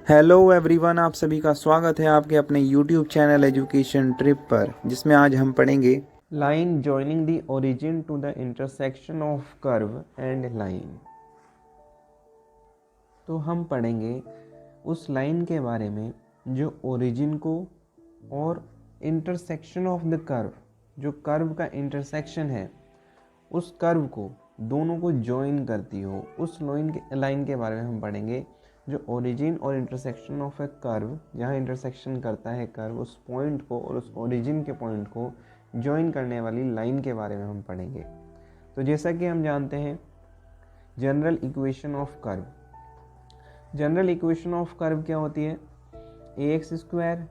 Hello everyone, आप सभी का स्वागत है आपके अपने यूट्यूब चैनल एजुकेशन ट्रिप पर, जिसमें आज हम पढ़ेंगे line joining the origin to the intersection of curve and line. तो हम पढ़ेंगे उस लाइन के बारे में जो ओरिजिन को और इंटरसेक्शन ऑफ द कर्व, जो कर्व का इंटरसेक्शन है उस कर्व को, दोनों को जॉइन करती हो, उस लाइन के बारे में हम पढ़ेंगे। जो ओरिजिन और इंटरसेक्शन ऑफ ए कर्व, जहाँ इंटरसेक्शन करता है कर्व, उस पॉइंट को और उस ओरिजिन के पॉइंट को जॉइन करने वाली लाइन के बारे में हम पढ़ेंगे। तो जैसा कि हम जानते हैं, general equation of curve, general equation of curve क्या होती है? ए x square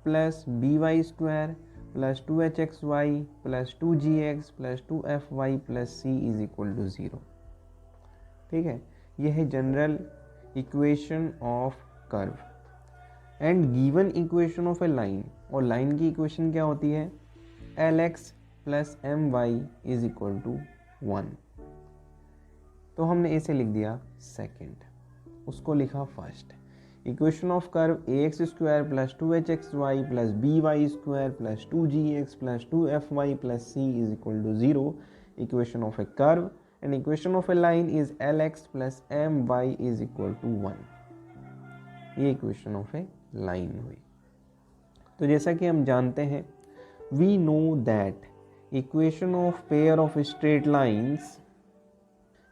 plus B Y square plus 2hxy plus 2gx plus 2fy plus C is equal to 0। ठीक है, यह है general equation of curve. And given equation of a line, और line की equation क्या होती है? Lx plus M Y is equal to 1। तो हमने इसे लिख दिया सेकेंड, उसको लिखा first. Equation of curve a x square plus 2hxy plus B Y square plus 2gx plus 2fy plus C is equal to 0। Equation of a curve and equation of a line is Lx plus M Y is equal to 1। ये equation of a line हुई। तो जैसा कि हम जानते हैं, we know that equation of pair of straight lines,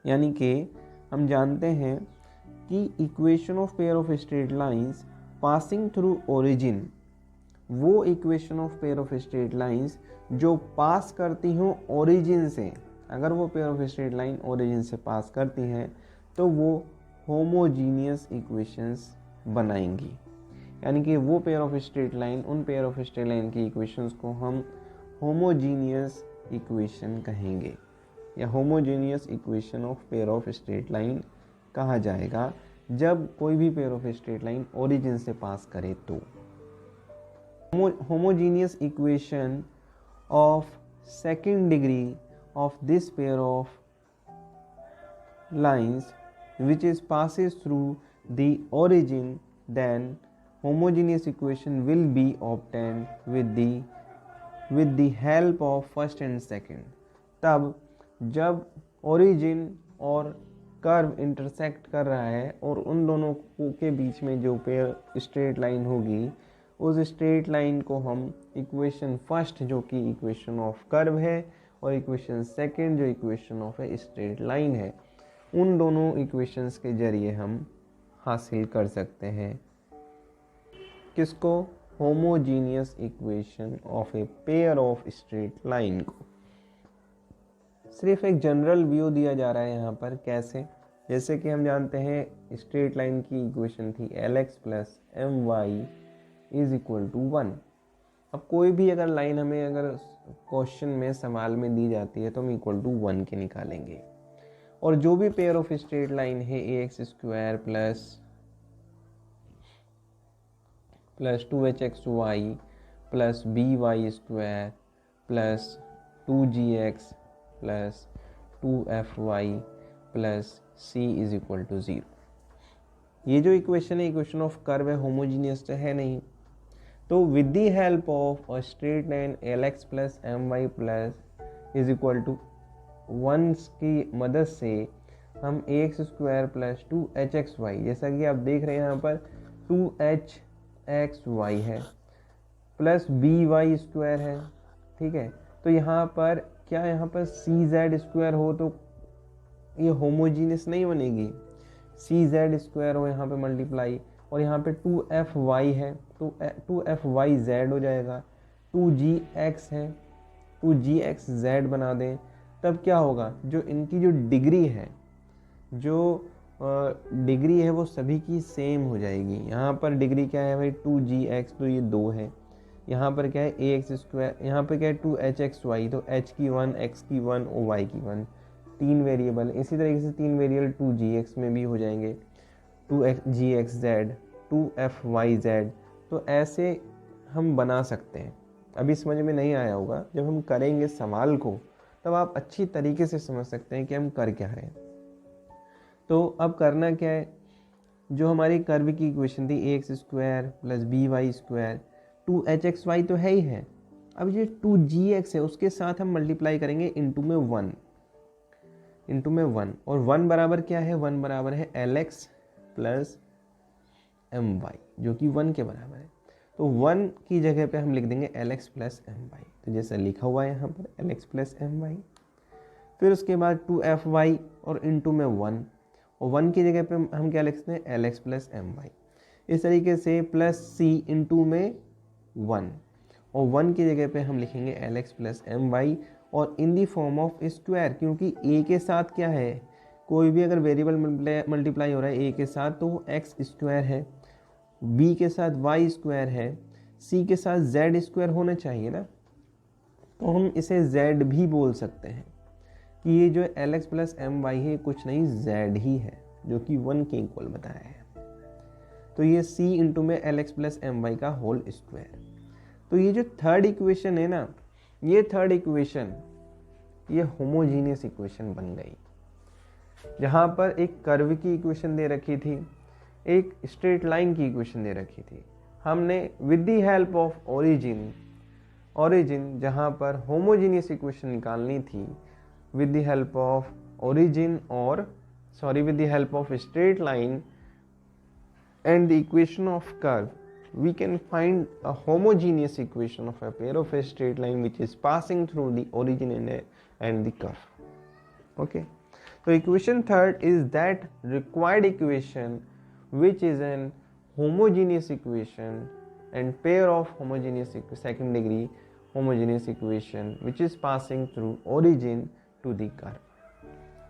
यानी कि हम जानते हैं कि equation of pair of straight lines passing through origin, वो equation of pair of straight lines जो पास करती हूँ ओरिजिन से, अगर वो pair of straight line origin से पास करती हैं तो वो होमोजीनियस इक्वेशंस बनाएंगी। यानी कि वो पेयर ऑफ स्ट्रेट लाइन, उन पेयर ऑफ स्ट्रेट लाइन की इक्वेशंस को हम होमोजीनियस इक्वेशन कहेंगे, या homogeneous equation of pair of straight line कहा जाएगा जब कोई भी pair of straight line origin से पास करे तो। Homogeneous equation of second degree of this pair of lines which is passes through the origin, then homogeneous equation will be obtained with the help of first and second। तब जब origin और curve intersect कर रहा है और उन दोनों के बीच में जो पेयर स्ट्रेट लाइन होगी, उस स्ट्रेट लाइन को हम इक्वेशन फर्स्ट, जो कि इक्वेशन ऑफ कर्व है, और इक्वेशन सेकेंड जो equation of a straight line है, उन दोनों इक्वेशंस के जरिए हम हासिल कर सकते हैं किसको? Homogeneous equation of A pair of straight line को। सिर्फ एक जनरल व्यू दिया जा रहा है यहाँ पर। कैसे? जैसे कि हम जानते हैं स्ट्रेट लाइन की इक्वेशन थी Lx plus M Y is equal to 1। अब कोई भी अगर लाइन हमें अगर क्वेश्चन में, सवाल में दी जाती है तो हम इक्वल टू 1 के निकालेंगे। और जो भी पेयर ऑफ स्ट्रेट लाइन है ए x square plus 2hxy plus B Y square plus 2gx plus 2fy plus C is equal to 0, ये जो इक्वेशन है, इक्वेशन ऑफ कर्व है, होमोजीनियस तो है नहीं। तो with the help of a straight line Lx plus M Y plus is equal to 1 की मदद से हम ए एक्स स्क्वायर प्लस 2hxy, जैसा कि आप देख रहे हैं यहाँ पर 2hxy है प्लस बी वाई स्क्वायर है। ठीक है, तो यहाँ पर क्या, यहाँ पर सी जेड स्क्वायर हो तो ये होमोजीनियस नहीं बनेगी। सी जेड स्क्वायर हो यहाँ पे मल्टीप्लाई, और यहाँ पे 2fy है तो 2fyz हो जाएगा। 2gx है, 2gxz बना दें, तब क्या होगा? जो इनकी जो डिग्री है, जो डिग्री है वो सभी की सेम हो जाएगी। यहाँ पर डिग्री क्या है भाई? 2gx, तो ये 2 है। यहाँ पर क्या है? ए एक्स स्क्वायर, यहाँ पर क्या है? 2hxy, तो h की 1, x की 1 और y की 1, 3 वेरिएबल। इसी तरीके से 3 वेरिएबल 2gx में भी हो जाएंगे, 2gxz, 2fyz। तो ऐसे हम बना सकते हैं। अभी समझ में नहीं आया होगा, जब हम करेंगे सवाल को तब आप अच्छी तरीके से समझ सकते हैं कि हम कर क्या रहे हैं। तो अब करना क्या है? जो हमारी कर्व की इक्वेशन थी ax square plus by square 2hxy तो है ही है। अब ये 2gx है उसके साथ हम मल्टीप्लाई करेंगे इनटू में 1 और 1 बराबर क्या है, 1 बराबर है lx प्लस my जो कि 1 के बराबर है। तो 1 की जगह पे हम लिख देंगे lx प्लस my, तो जैसा लिखा हुआ है यहाँ पर lx प्लस my। फिर उसके बाद 2fy और इनटू में 1 और 1 की जगह पे हम क्या लिखते हैं lx प्लस my। इस तरीके से प्लस c इनटू में 1 और 1 की जगह पे हम लिखेंगे lx प्लस my और इन दी फॉर्म ऑफ स्क्वायर, क्योंकि a के साथ क्या है, कोई भी अगर वेरिएबल मल्टीप्लाई हो रहा है a के साथ तो वो x स्क्वायर है, b के साथ y स्क्वायर है, c के साथ z स्क्वायर होना चाहिए ना, तो हम इसे z भी बोल सकते हैं कि ये जो lx प्लस my है कुछ नहीं z ही है, जो कि 1 के इक्वल बताया है। तो ये c इंटू में lx प्लस my का होल स्क्वायर। तो ये जो थर्ड इक्वेशन है ना, ये थर्ड इक्वेशन ये होमोजीनियस इक्वेशन बन गई, जहाँ पर एक कर्व की इक्वेशन दे रखी थी, एक स्ट्रेट लाइन की इक्वेशन दे रखी थी। हमने with the help of origin जहाँ पर होमोजीनियस इक्वेशन निकालनी थी, with the help of origin or with the help of a straight line and the equation of curve, we can find a homogeneous equation of a pair of a straight line which is passing through the origin and the curve. Okay, so equation third is that required equation which is an homogeneous equation and pair of homogeneous second degree homogeneous equation which is passing through origin to the curve.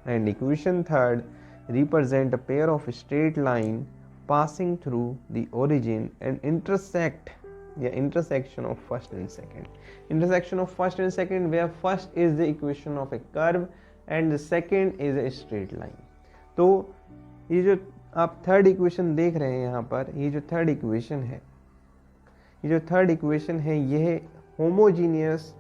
And equation third represent a pair of straight line passing through the origin and intersection of first and second. Intersection of first and second, where first is the equation of a curve and the second is a straight line. तो ये जो आप third equation देख रहे हैं यहाँ पर, ये जो थर्ड इक्वेशन है ये homogeneous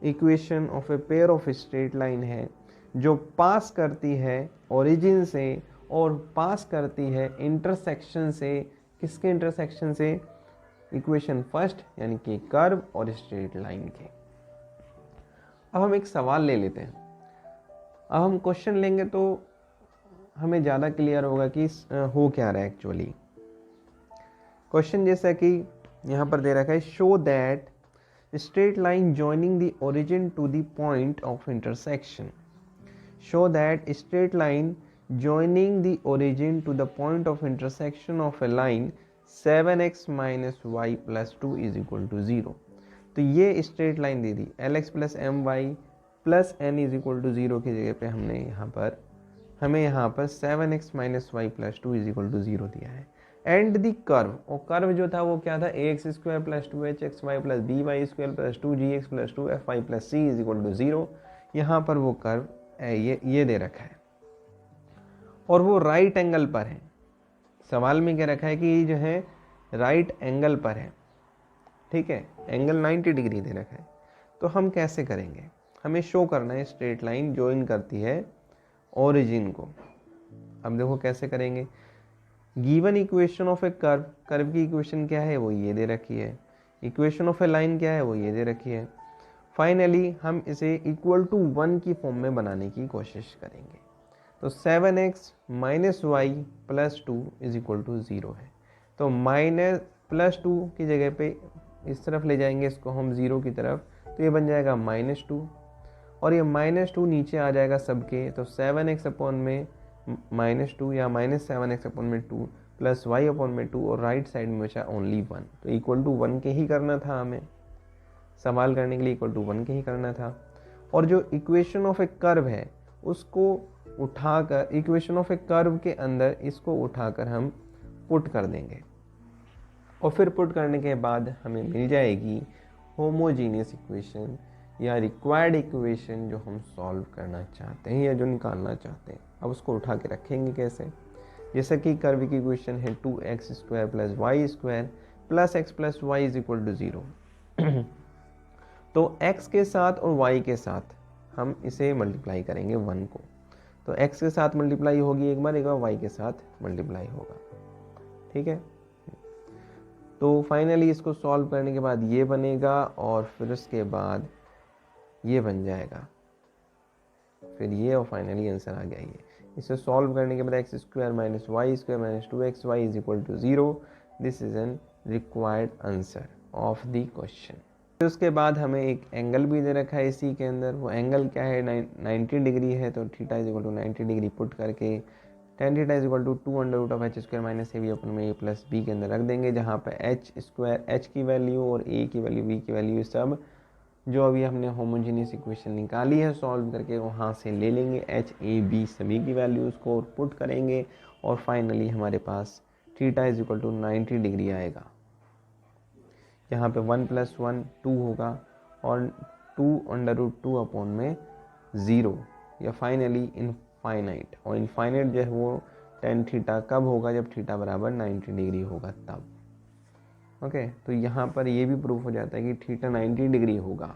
equation of A pair of straight line है, जो पास करती है ओरिजिन से और पास करती है इंटरसेक्शन से। किसके इंटरसेक्शन से? इक्वेशन फर्स्ट यानी कि कर्व और स्ट्रेट लाइन के। अब हम एक सवाल ले लेते हैं। अब हम क्वेश्चन लेंगे तो हमें ज़्यादा क्लियर होगा कि हो क्या रहा है एक्चुअली। क्वेश्चन जैसा कि यहाँ पर दे रखा है, show that straight line joining the origin to the point of intersection. Show that straight line joining the origin to the point of intersection of a line 7x minus y plus 2 is equal to 0. तो ये straight line दे दी, lx plus my plus n is equal to 0 की जगह पे हमें यहाँ पर 7x minus y plus 2 is equal to 0 दिया है। एंड दी कर्व, और कर्व जो था वो क्या था, ax square plus 2hxy plus by square plus 2gx plus 2fy plus c is equal to 0। यहाँ पर वो कर्व ये दे रखा है और वो राइट एंगल पर है। सवाल में क्या रखा है कि ये जो है राइट एंगल पर है, ठीक है, एंगल 90 डिग्री दे रखा है। तो हम कैसे करेंगे, हमें शो करना है स्ट्रेट लाइन ज्वाइन करती है ओरिजिन को। अब देखो कैसे करेंगे। Given equation of a curve, curve की इक्वेशन क्या है वो ये दे रखी है, इक्वेशन ऑफ ए लाइन क्या है वो ये दे रखी है। फाइनली हम इसे इक्वल टू 1 की फॉर्म में बनाने की कोशिश करेंगे। तो 7x minus y plus 2 is equal to 0 है। तो माइनस प्लस 2 की जगह पे इस तरफ ले जाएंगे इसको हम 0 की तरफ, तो ये बन जाएगा -2 और ये -2 नीचे आ जाएगा सबके। तो 7x अपॉन में -2 या -7x अपॉन में 2 प्लस y अपॉन में 2 और राइट साइड में बचा ओनली 1। तो इक्वल टू 1 के ही करना था, हमें सवाल करने के लिए इक्वल टू 1 के ही करना था। और जो इक्वेशन ऑफ ए कर्व है उसको उठाकर, इक्वेशन ऑफ ए कर्व के अंदर इसको उठाकर हम पुट कर देंगे और फिर पुट करने के बाद हमें मिल जाएगी होमोजीनियस इक्वेशन या रिक्वायर्ड इक्वेशन जो हम सॉल्व करना चाहते हैं या जो निकालना चाहते हैं। अब उसको उठा के रखेंगे कैसे, जैसा कि कर्व की इक्वेशन है 2x square plus y square plus x plus y is equal to 0। तो x के साथ और y के साथ हम इसे मल्टीप्लाई करेंगे 1 को। तो x के साथ मल्टीप्लाई होगी एक बार y के साथ मल्टीप्लाई होगा। ठीक है। तो फाइनली इसको सॉल्व करने के बाद ये बनेगा और फिर उसके बाद ये बन जाएगा, फिर ये, और फाइनली आंसर आ गया ये। इसे सॉल्व करने के बाद x square minus y square minus 2xy is equal to 0। This is an required answer of the question. फिर उसके बाद हमें एक एंगल भी दे रखा है इसी के अंदर। वो एंगल क्या है, 90 डिग्री है। तो theta is equal to 90 degree put करके tan theta is equal to 2 √ h square minus a b अपन में a प्लस बी के अंदर रख देंगे, जहाँ पे h स्क्वायर, h की वैल्यू और a की वैल्यू, b की वैल्यू सब जो अभी हमने होमोजेनियस इक्वेशन निकाली है सॉल्व करके वहाँ से ले लेंगे h a b सभी की वैल्यूज़ को पुट करेंगे और फाइनली हमारे पास theta is equal to 90 degree आएगा। यहाँ पे 1 + 1 2 होगा और 2 √ 2 में 0 या फाइनली इनफाइनाइट। और इनफाइनाइट जो है वो tan थीटा कब होगा, जब थीटा बराबर 90 डिग्री होगा तब। ओके, तो यहाँ पर ये भी प्रूफ हो जाता है कि थीटा 90 डिग्री होगा।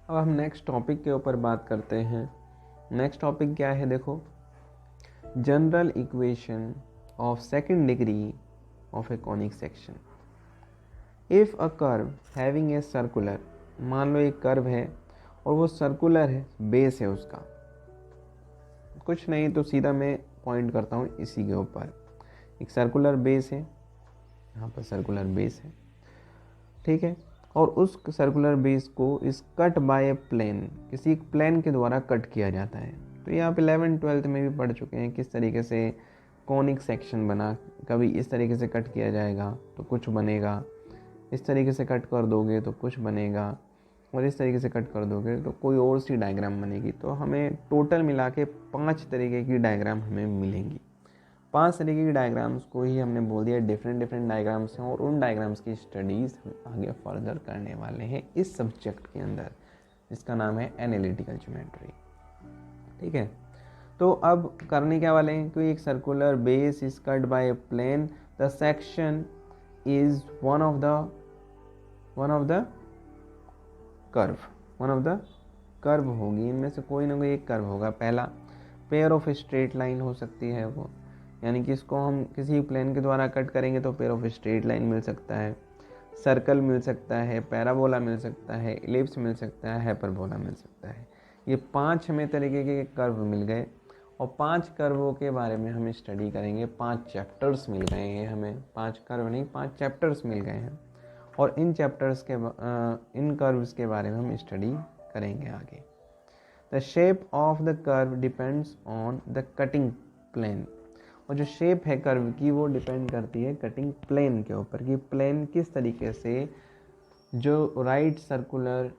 अब हम नेक्स्ट टॉपिक के ऊपर बात करते हैं। नेक्स्ट टॉपिक क्या है, देखो, general equation of second degree of a conic section. If a curve having a circular, मान लो एक कर्व है और वो सर्कुलर है, बेस है उसका, कुछ नहीं तो सीधा मैं पॉइंट करता हूँ इसी के ऊपर। एक सर्कुलर बेस है, यहाँ पर सर्कुलर बेस है, ठीक है, और उस सर्कुलर बेस को इस कट बाय प्लेन, किसी प्लेन के द्वारा कट किया जाता है। तो यहाँ पे 11th-12th में भी पढ़ चुके हैं किस तरीके से कॉनिक सेक्शन बना। कभी इस तरीके से कट किया जाएगा तो कुछ बनेगा, इस तरीके से कट कर दोगे तो कुछ बनेगा, और इस तरीके से कट कर दोगे तो कोई और सी डायग्राम बनेगी। तो हमें टोटल मिला के 5 तरीके की डायग्राम हमें मिलेंगी। 5 तरीके की डायग्राम्स को ही हमने बोल दिया डिफरेंट डायग्राम्स हैं, और उन डायग्राम्स की स्टडीज़ हम आगे फर्दर करने वाले हैं इस सब्जेक्ट के अंदर, जिसका नाम है एनालिटिकल ज्योमेट्री। ठीक है, तो अब करने क्या वाले हैं कि एक circular base is cut by a plane, the section is one of the curve होगी। इनमें से कोई ना कोई एक कर्व होगा। पहला पेयर ऑफ स्ट्रेट लाइन हो सकती है वो, यानी कि इसको हम किसी प्लेन के द्वारा कट करेंगे तो पेयर ऑफ स्ट्रेट लाइन मिल सकता है, सर्कल मिल सकता है, पैराबोला मिल सकता है, इलिप्स मिल सकता है, हाइपरबोला मिल सकता है। ये 5 हमें तरीके के कर्व मिल गए, और 5 कर्वों के बारे में हम स्टडी करेंगे। 5 चैप्टर्स मिल गए हैं हमें, 5 कर्व नहीं 5 चैप्टर्स मिल गए हैं, और इन चैप्टर्स के इन कर्व्स के बारे में हम स्टडी करेंगे आगे। The shape of the curve depends on the cutting plane, और जो शेप है कर्व की वो डिपेंड करती है कटिंग प्लेन के ऊपर, कि प्लेन किस तरीके से जो राइट सर्कुलर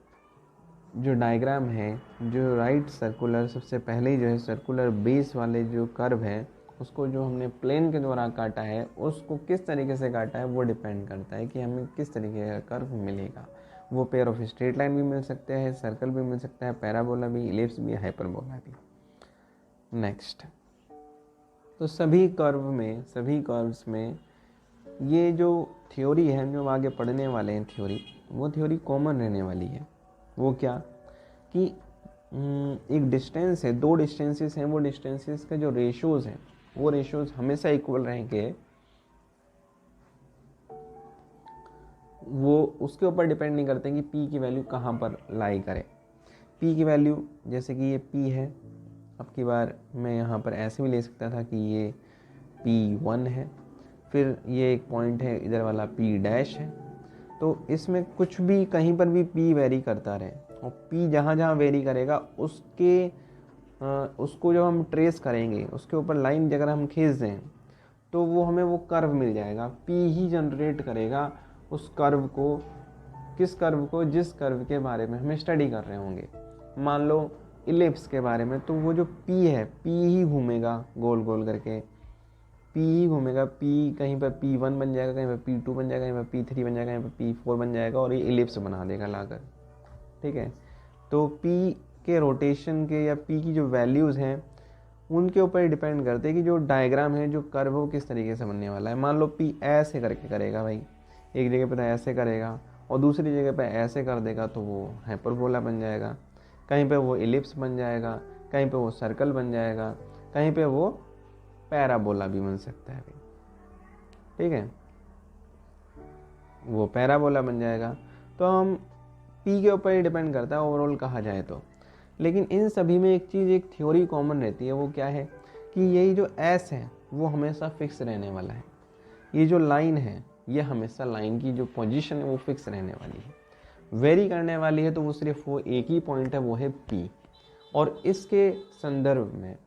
जो डायग्राम है, जो राइट सर्कुलर सबसे पहले जो है सर्कुलर बेस वाले जो कर्व है उसको जो हमने प्लेन के द्वारा काटा है उसको किस तरीके से काटा है वो डिपेंड करता है कि हमें किस तरीके का कर्व मिलेगा। वो पेयर ऑफ स्ट्रेट लाइन भी मिल सकते हैं, सर्कल भी मिल सकता है, पैराबोला भी, इलिप्स भी, हाइपरबोला भी। नेक्स्ट, तो सभी कर्व्स में ये जो थ्योरी है जो आगे पढ़ने वाले हैं थ्योरी, वो थ्योरी कॉमन रहने वाली है। वो क्या कि एक डिस्टेंस है, 2 डिस्टेंसेस हैं, वो डिस्टेंसेस के जो रेशोज़ हैं वो रेशोज़ हमेशा इक्वल रहेंगे। वो उसके ऊपर डिपेंड नहीं करते कि P की वैल्यू कहाँ पर लाई करे। P की वैल्यू जैसे कि ये P है, अब की बार मैं यहाँ पर ऐसे भी ले सकता था कि ये P1 है, फिर ये एक पॉइंट है इधर वाला P' है। तो इसमें कुछ भी कहीं पर भी P वेरी करता रहे, और P जहाँ जहाँ वेरी करेगा उसको जब हम ट्रेस करेंगे उसके ऊपर लाइन अगर हम खींच दें तो वो हमें वो कर्व मिल जाएगा। P ही जनरेट करेगा उस कर्व को, किस कर्व को, जिस कर्व के बारे में हमें स्टडी कर रहे होंगे। मान लो इलिप्स के बारे में, तो वो जो P है P ही घूमेगा गोल गोल करके, P ही घूमेगा। P कहीं पर P1 बन जाएगा, कहीं पर P2 बन जाएगा, कहीं पर P3 बन जाएगा, कहीं पर P4 बन जाएगा, और ये इलिप्स बना देगा लाकर। ठीक है, तो P के रोटेशन के या P की जो वैल्यूज़ हैं उनके ऊपर डिपेंड करते हैं कि जो डायग्राम है, जो कर्व वो किस तरीके से बनने वाला है। मान लो P ऐसे करके करेगा भाई, एक जगह पर ऐसे करेगा और दूसरी जगह पर ऐसे कर देगा तो वो हाइपरबोला बन जाएगा, कहीं पे वो इलिप्स बन जाएगा, कहीं पे वो सर्कल बन जाएगा, कहीं पे वो पैराबोला भी बन सकता है। ठीक है, वो पैराबोला बन जाएगा। तो हम पी के ऊपर ही डिपेंड करता है ओवरऑल कहा जाए तो। लेकिन इन सभी में एक चीज़, एक थ्योरी कॉमन रहती है, वो क्या है कि यही जो एस है वो हमेशा फिक्स रहने वाला है। ये जो लाइन है ये हमेशा लाइन की जो पोजीशन है वो फिक्स रहने वाली है। वेरी करने वाली है तो वो सिर्फ वो एक ही पॉइंट है, वो है पी। और इसके संदर्भ में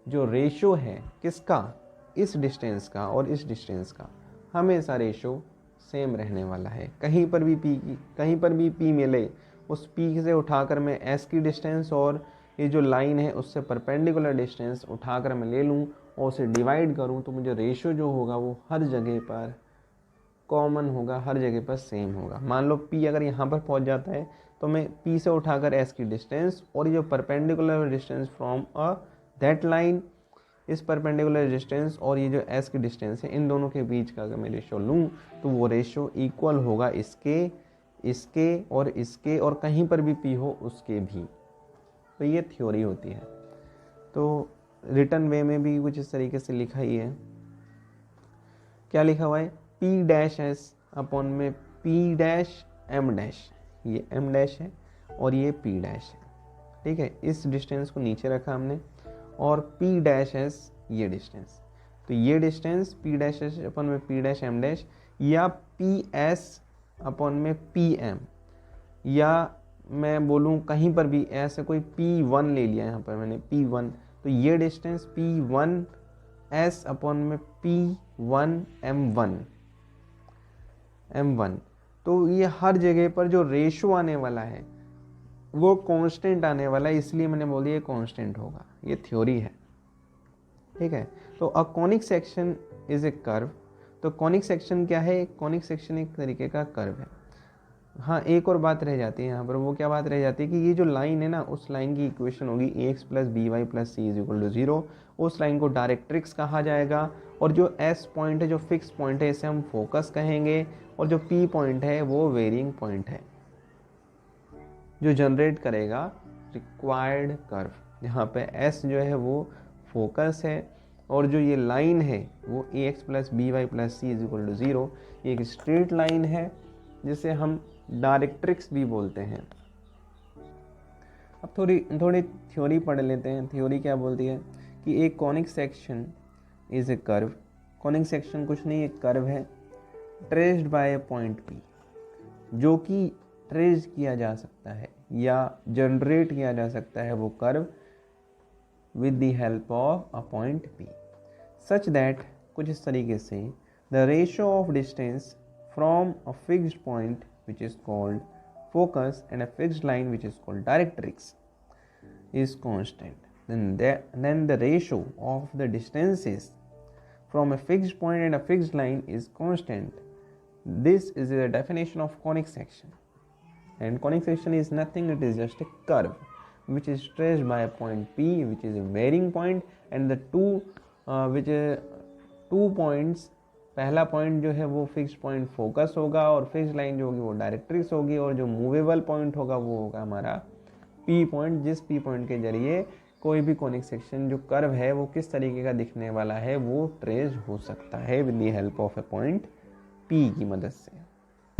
जो रेशो है किसका, इस डिस्टेंस का और इस डिस्टेंस का, हमेशा रेशो सेम रहने वाला है। कहीं पर भी पी मिले, उस पी से उठाकर मैं एस की डिस्टेंस और ये जो लाइन है उससे परपेंडिकुलर डिस्टेंस उठाकर मैं ले लूँ और उसे डिवाइड करूँ, तो मुझे रेशो जो होगा वो हर जगह पर कॉमन होगा, हर जगह पर सेम होगा। मान लो पी अगर यहाँ पर पहुँच जाता है तो मैं पी से उठाकर एस की डिस्टेंस और ये जो perpendicular distance from that line, इस परपेंडिकुलर डिस्टेंस और ये जो एस की डिस्टेंस है, इन दोनों के बीच का अगर मैं रेशो लूँ तो वो रेशो इक्वल होगा इसके और कहीं पर भी पी हो उसके भी। तो ये थ्योरी होती है। तो रिटर्न वे में भी कुछ इस तरीके से लिखा ही है। क्या लिखा हुआ है, पी डैश एस अपॉन में पी डैश एम डैश, ये एम डैश है और ये पी डैश है। ठीक है, इस डिस्टेंस को नीचे रखा हमने और पी डैश एस ये डिस्टेंस, तो ये distance P dash S upon में पी डैश एम डैश या पी एस अपॉन में पी एम, या मैं बोलूँ कहीं पर भी ऐसे कोई P1 ले लिया यहाँ पर मैंने P1, तो ये डिस्टेंस P1 S अपॉन में P1 M1, तो ये हर जगह पर जो रेशो आने वाला है वो कांस्टेंट आने वाला है, इसलिए मैंने बोल दिया कांस्टेंट होगा। ये थ्योरी है। ठीक है, तो a conic section is a curve. तो कॉनिक सेक्शन क्या है, कॉनिक सेक्शन एक तरीके का कर्व है। हाँ, एक और बात रह जाती है यहाँ पर, वो क्या बात रह जाती है कि ये जो लाइन है ना, उस लाइन की इक्वेशन होगी ax plus B y plus C is equal to 0। उस लाइन को डायरेक्ट्रिक्स कहा जाएगा और जो s पॉइंट है, जो फिक्स पॉइंट है, इसे हम फोकस कहेंगे और जो p पॉइंट है वो वेरिंग पॉइंट है जो जनरेट करेगा रिक्वायर्ड कर्व। यहाँ पे s जो है वो फोकस है और जो ये लाइन है वो ax plus B y plus C is equal to 0, ये एक स्ट्रेट लाइन है जिसे हम डायरेक्ट्रिक्स भी बोलते हैं। अब थोड़ी थ्योरी पढ़ लेते हैं। थ्योरी क्या बोलती है कि एक conic section is a curve. Conic section कुछ नहीं, एक कर्व है ट्रेस्ड बाय ए पॉइंट पी, जो कि ट्रेस किया जा सकता है या जनरेट किया जा सकता है वो curve with the help of a point P, such that, कुछ इस तरीके से, the ratio of distance from a fixed point which is called focus and a fixed line which is called directrix is constant. Then the ratio of the distances from a fixed point and a fixed line is constant. This is the definition of conic section. And conic section is nothing, it is just a curve which is traced by a point P, which is a varying point, and the two points, पहला point जो है वो fixed point focus होगा और fixed line जो होगी वो directrix होगी, और जो मूवेबल पॉइंट होगा वो होगा हमारा पी पॉइंट, जिस पी पॉइंट के जरिए कोई भी कॉनिक सेक्शन जो कर्व है वो किस तरीके का दिखने वाला है वो ट्रेस हो सकता है with the help of A point P की मदद से।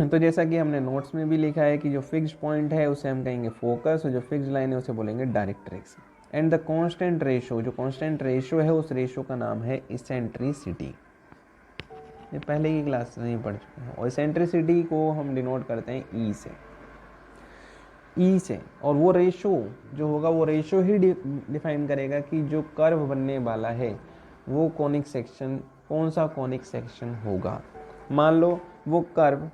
तो जैसा कि हमने नोट्स में भी लिखा है कि जो फिक्स्ड पॉइंट है उसे हम कहेंगे फोकस और जो फिक्स्ड लाइन है उसे बोलेंगे directrix. And the constant ratio, जो कांस्टेंट रेशो है उस रेशो का नाम है इसेंट्रिसिटी। ये पहले की क्लास नहीं पढ़ चुके हैं। और इसेंट्रिसिटी को हम डिनोट करते हैं ई से, और वो रेशो जो होगा वो रेशो ही डिफाइन करेगा कि जो कर्व बनने वाला है वो कॉनिक सेक्शन कौन सा कॉनिक सेक्शन होगा। मान लो वो कर्व,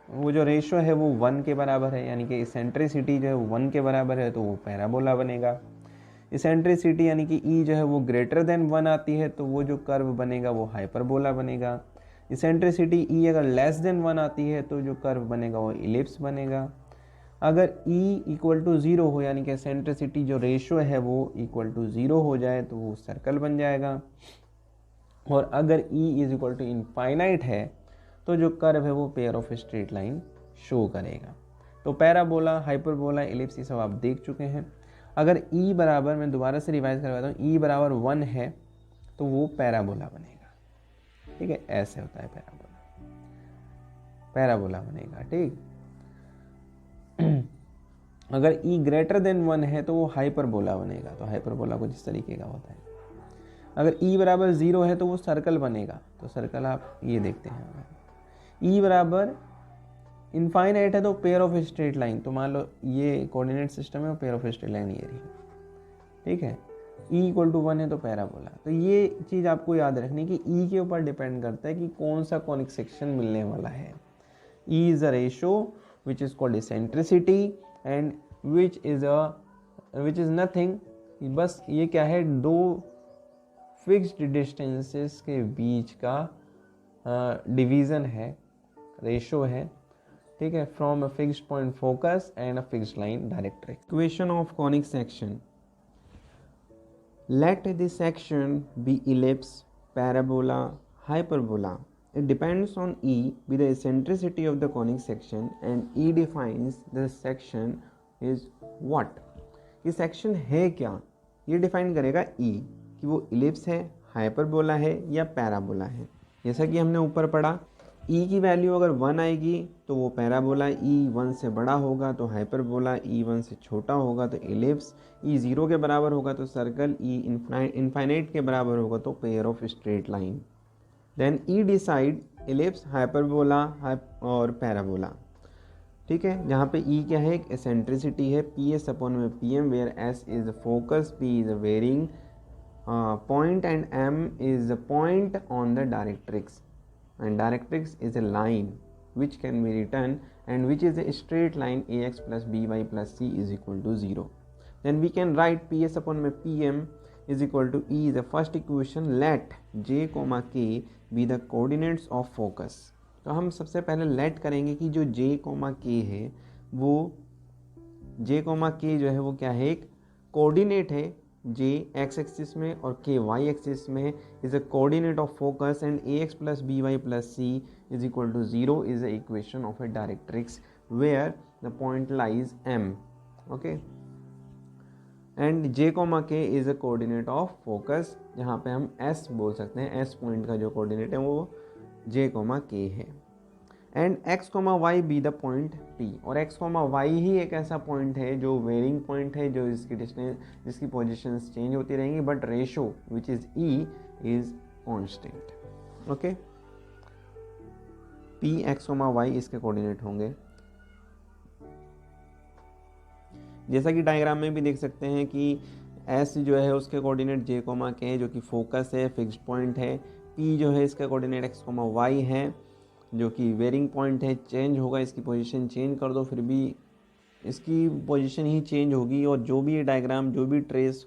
वो जो रेशो है वो 1 के बराबर है, यानी कि इसेंट्रिसिटी जो है वो 1 के बराबर है, तो वो पैराबोला बनेगा। इसेंट्रिसिटी यानी कि ई जो है वो ग्रेटर देन 1 आती है तो वो जो कर्व बनेगा वो हाइपरबोला बनेगा। इसेंट्रिसिटी ई अगर लेस देन 1 आती है तो जो कर्व बनेगा वो इलिप्स बनेगा। अगर ई इक्वल टू 0 हो, यानी कि इसेंट्रिसिटी जो रेशो है वो इक्वल टू 0 हो जाए तो वो सर्कल बन जाएगा। और अगर e is equal to infinite है तो जो कर्व है वो pair of straight line show करेगा। तो पैराबोला, हाइपरबोला, इलिप्स ये सब आप देख चुके हैं। अगर ई बराबर, मैं दोबारा से रिवाइज करवाता हूँ, ई बराबर 1 है तो वो पैराबोला बनेगा। ठीक है, ऐसे होता है पैराबोला बनेगा। ठीक, अगर ई ग्रेटर देन 1 है तो वो हाइपरबोला बनेगा, तो हाइपरबोला कुछ इस तरीके का होता है। अगर ई बराबर 0 है तो वो सर्कल बनेगा, तो सर्कल आप ये देखते हैं। ई बराबर इनफाइनाइट है तो पेयर ऑफ स्ट्रेट लाइन, तो मान लो ये कोऑर्डिनेट सिस्टम है और पेयर ऑफ स्ट्रेट लाइन ये रही, ठीक है। ई इक्वल टू 1 है तो पैराबोला। तो ये चीज़ आपको याद रखनी कि ई के ऊपर डिपेंड करता है कि कौन सा कॉनिक सेक्शन मिलने वाला है। E is a ratio which is called eccentricity and which is nothing, बस ये क्या है, दो फिक्स्ड डिस्टेंसेस के बीच का डिवीज़न है, रेशो है, ठीक है, from a fixed point focus and a fixed line directrix. Equation of conic section. Let the section be ellipse, parabola, hyperbola. It depends on E be the eccentricity of the conic section and E defines the section is what. ये section है क्या, ये define करेगा E कि वो ellipse है, hyperbola है या parabola है। जैसा कि हमने ऊपर पढ़ा, E की वैल्यू अगर 1 आएगी तो वो पैराबोला, E 1 से बड़ा होगा तो हाइपरबोला, E 1 से छोटा होगा तो इलिप्स, E 0 के बराबर होगा तो सर्कल, E इनफाइनाइट के बराबर होगा तो pair of straight line. Then E decide ellipse, hyperbola और पैराबोला, ठीक है। जहाँ पे E क्या है, एक एसेंट्रिसिटी है, PS अपॉन में PM, where S is the focus, P is the varying point and M is the point on the directrix, and directrix is a line which can be written and which is a straight line ax plus by plus c is equal to 0. Then we can write ps upon my pm is equal to E, the first equation. Let j comma k be the coordinates of focus. तो हम सबसे पहले let करेंगे कि जो j comma k है वो j comma k जो है वो क्या है, एक कोऑर्डिनेट है, j x एक्सिस में और k y एक्सिस में is a coordinate of focus and ax plus by plus c is equal to 0 is the equation of a directrix where the point lies M, okay, and j comma k is a coordinate of focus, जहाँ पे हम S बोल सकते हैं, S point का जो coordinate है वो j comma k है, and x comma y be the point P, और x comma y ही एक ऐसा पॉइंट है जो वेरिंग पॉइंट है, जो इसकी डिस्टेंस, जिसकी पोजीशंस चेंज होती रहेंगी but ratio which is E is constant, okay. P x comma y इसके कोऑर्डिनेट होंगे, जैसा कि डायग्राम में भी देख सकते हैं कि S जो है उसके कोऑर्डिनेट j comma k जो कि फोकस है, फिक्स्ड पॉइंट है, P जो है इसका कोऑर्डिनेट x comma y है जो कि वेरिंग पॉइंट है, चेंज होगा, इसकी पोजीशन चेंज कर दो फिर भी इसकी पोजीशन ही चेंज होगी, और जो भी डायग्राम, जो भी ट्रेस,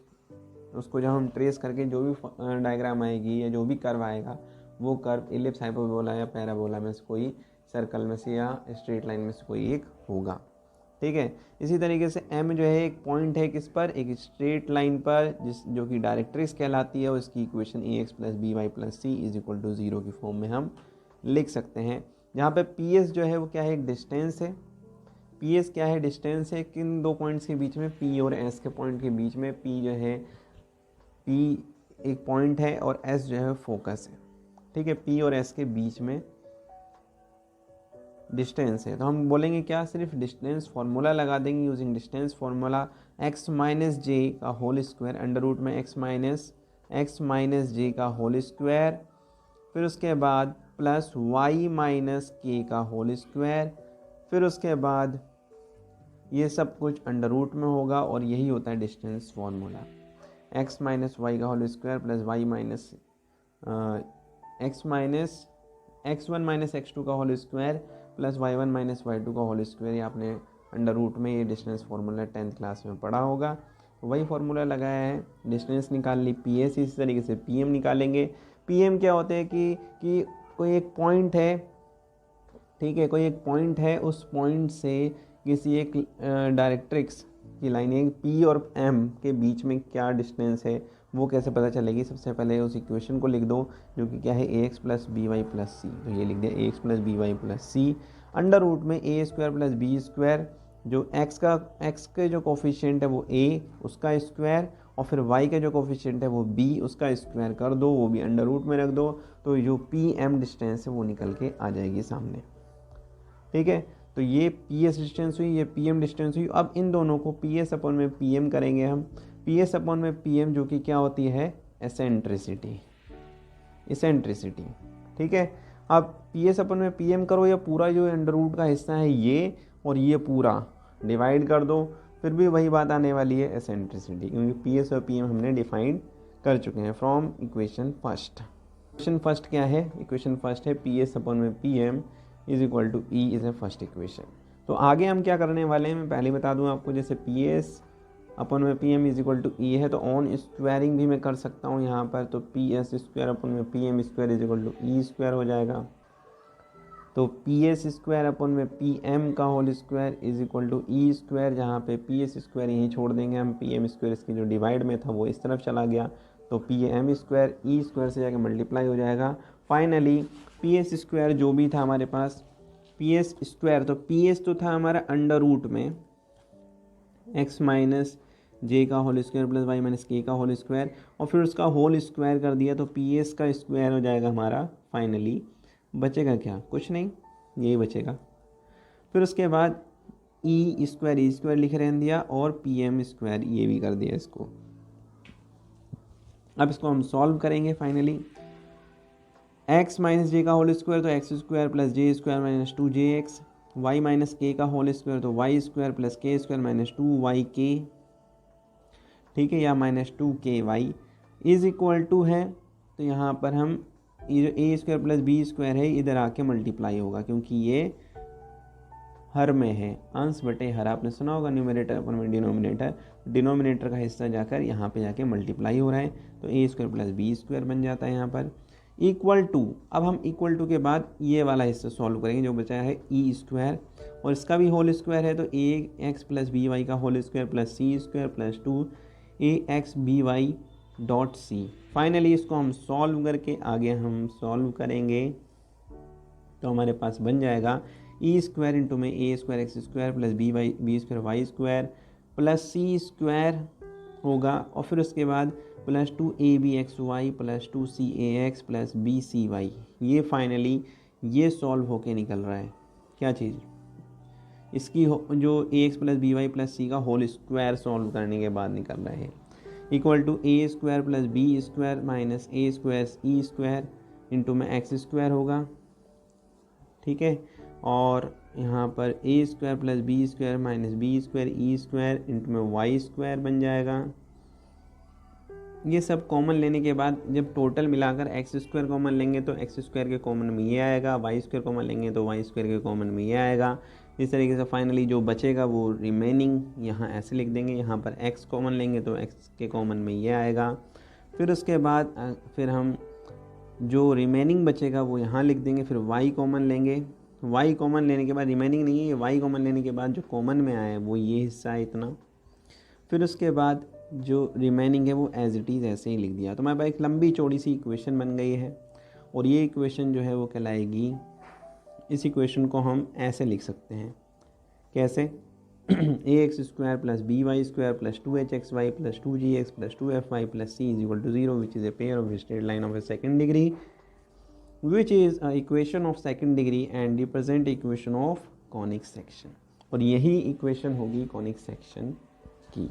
उसको जब हम ट्रेस करके जो भी डायग्राम आएगी या जो भी कर्व आएगा वो कर्व इलिप्स, हाइपरबोला या पैराबोला में से कोई, सर्कल में से या स्ट्रेट लाइन में से कोई एक होगा, ठीक है। इसी तरीके से M जो है एक पॉइंट है किस पर, एक स्ट्रेट लाइन पर, जो कि डायरेक्ट्रिक्स कहलाती है, और इसकी equation ax plus by plus c is equal to 0 की फॉर्म में हम लिख सकते हैं। जहाँ पे PS जो है वो क्या है, एक डिस्टेंस है, PS क्या है, डिस्टेंस है किन दो पॉइंट्स के बीच में, P और S के पॉइंट के बीच में। P जो है, P एक पॉइंट है और S जो है फोकस है, ठीक है। P और S के बीच में डिस्टेंस है, तो हम बोलेंगे क्या, सिर्फ डिस्टेंस फार्मूला लगा देंगे using distance formula, x minus j का होल स्क्वायर अंडर रूट में x माइनस जे का होल स्क्वायर, फिर उसके बाद प्लस y माइनस के का होल स्क्वायर, फिर उसके बाद ये सब कुछ अंडर रूट में होगा, और यही होता है distance formula, x minus y का whole square plus y minus x1 minus x2 का whole square plus y1 minus y2 का होल स्क्वायर। ये आपने अंडर रूट में ये डिस्टेंस फार्मूला 10th क्लास में पढ़ा होगा, तो वही फार्मूला लगाया है। डिस्टेंस निकाल ली PS, इसी तरीके से PM निकालेंगे। PM क्या होते हैं कि कोई एक पॉइंट है, ठीक है, कोई एक पॉइंट है, उस पॉइंट से किसी एक डायरेक्ट्रिक्स की लाइन है, P और M के बीच में क्या डिस्टेंस है वो कैसे पता चलेगी। सबसे पहले उस इक्वेशन को लिख दो जो कि क्या है, ax plus B y plus c, तो ये लिख दिया ax plus B y plus c under root में a square plus b square, जो x के जो कोफिशिएंट है वो a, उसका स्क्वायर, और फिर y का जो कोफिशिएंट है वो b, उसका स्क्वायर कर दो, वो भी अंडर रूट में रख दो, तो जो pm डिस्टेंस है वो निकल के आ जाएगी सामने। ठीक है, तो ये ps डिस्टेंस हुई, ये pm डिस्टेंस हुई। अब इन दोनों को ps अपॉन में pm करेंगे हम, ps अपॉन में pm जो कि क्या होती है, एसेंट्रिसिटी, इसेंट्रिसिटी। ठीक है, अब ps अपन में pm करो, या पूरा जो अंडर रूट का हिस्सा है ये और ये पूरा डिवाइड कर दो, फिर भी वही बात आने वाली है, एसेंट्रिसिटी, क्योंकि ps और pm हमने डिफाइन कर चुके हैं from equation first. Equation first क्या है, इक्वेशन फर्स्ट है ps अपन में pm is equal to e is a first equation. तो आगे हम क्या करने वाले हैं, मैं पहले बता दूं आपको, जैसे ps अपन में p m is equal to e है, तो ऑन स्क्वायरिंग भी मैं कर सकता हूँ यहाँ पर, तो पी एस स्क्वायर अपन में p m square is equal to e square हो जाएगा। तो पी एस स्क्वायर अपन में पी एम का whole square is equal to e square, जहाँ पे पी एस स्क्वायर यहीं छोड़ देंगे हम, पी एम स्क्वायर इसकी जो डिवाइड में था वो इस तरफ चला गया, तो P m square e square से जाके मल्टीप्लाई हो जाएगा। फाइनली पी एस स्क्वायर जो भी था हमारे पास, पी एस स्क्वायर, तो पी एस तो था हमारा अंडर रूट में x माइनस जे का whole square plus y minus k का होल स्क्वायर, और फिर उसका होल स्क्वायर कर दिया, तो पी एस का स्क्वायर हो जाएगा हमारा। फाइनली बचेगा क्या, कुछ नहीं, यही बचेगा। फिर उसके बाद ई स्क्वायर लिख रहने दिया, और पी एम स्क्वायर ये भी कर दिया इसको। अब इसको हम सॉल्व करेंगे। फाइनली x माइनस जे का होल स्क्वायर, तो x square plus j square minus two j x, y minus k का होल स्क्वायर, तो y square plus k square minus two y k, ठीक है, या minus two k y is equal to है, तो यहाँ पर हम ये जो a square plus b square है इधर आके मल्टीप्लाई होगा, क्योंकि ये हर में है, अंश बटे हर, आपने सुना होगा न्यूमरेटर अपन में डिनोमिनेटर, डिनोमिनेटर का हिस्सा जाकर यहाँ पे जाके मल्टीप्लाई हो रहा है, तो ए स्क्वायर प्लस बी स्क्वायर बन जाता है यहाँ पर इक्वल टू। अब हम इक्वल टू के बाद ये वाला हिस्सा सॉल्व करेंगे, जो बचा है ई स्क्वायर, और इसका भी होल स्क्वायर है, तो a x plus B y का whole square plus c square plus two a x b y dot c. Finally इसको हम सॉल्व करके आगे हम सॉल्व करेंगे, तो हमारे पास बन जाएगा ई स्क्वायर इंटू में a square x square plus b square y square plus c square होगा, और फिर उसके बाद plus two a b x y plus two c a x plus b c y. ये फाइनली ये सॉल्व होके निकल रहा है क्या चीज़, इसकी जो a x plus B y plus c का होल स्क्वायर सॉल्व करने के बाद निकल रहा है, equal to a square plus b square minus a square e square into में एक्स स्क्वायर होगा। ठीक है, और यहाँ पर a square plus b square minus b square e square into में वाई स्क्वायर बन जाएगा। ये सब कॉमन लेने के बाद जब टोटल मिलाकर एक्स स्क्वायर कॉमन लेंगे तो एक्स स्क्वायर के कॉमन में ये आएगा, वाई स्क्वायर कॉमन लेंगे तो वाई स्क्वायर के कॉमन में ये आएगा। इस तरीके से फाइनली जो बचेगा वो रिमेनिंग यहाँ ऐसे लिख देंगे, यहाँ पर एक्स कॉमन लेंगे तो एक्स के कॉमन में ये आएगा। फिर उसके बाद फिर हम जो रिमेनिंग बचेगा वो यहाँ लिख देंगे, फिर वाई कॉमन लेंगे, वाई कॉमन लेने के बाद रिमेनिंग नहीं है, ये वाई कॉमन लेने के बाद जो कॉमन में आया है वो ये हिस्सा है इतना। फिर उसके बाद जो रिमेनिंग है वो एज इट इज़ ऐसे ही लिख दिया, तो हमारे पास एक लंबी चौड़ी सी इक्वेशन बन गई है। और ये इक्वेशन जो है वो कहलाएगी, इस इक्वेशन को हम ऐसे लिख सकते हैं, कैसे, a x square plus B Y square plus two h x y plus two g x plus two f y plus C is equal to zero, which is a pair of straight line of a second degree which is a equation of second degree and represent equation of conic section। और यही equation होगी conic section की।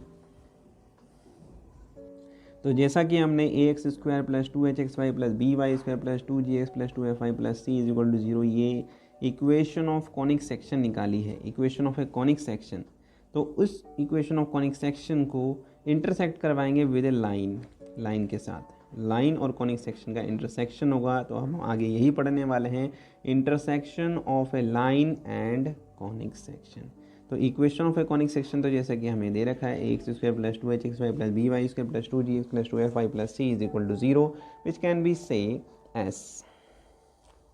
तो जैसा कि हमने a x square plus two h x y plus B Y square plus two g x plus two f y plus C is equal to zero, ये equation of conic section निकाली है, equation of a conic section. तो उस equation of conic section को intersect करवाएंगे with a line के साथ, line और कॉनिक सेक्शन का इंटरसेक्शन होगा। तो हम आगे यही पढ़ने वाले हैं, intersection of a line and conic section. तो equation of a conic section तो जैसे कि हमें दे रखा है, ए x square plus two h x y plus B Y square plus two g x plus two f y plus C is equal to zero, which can be say s.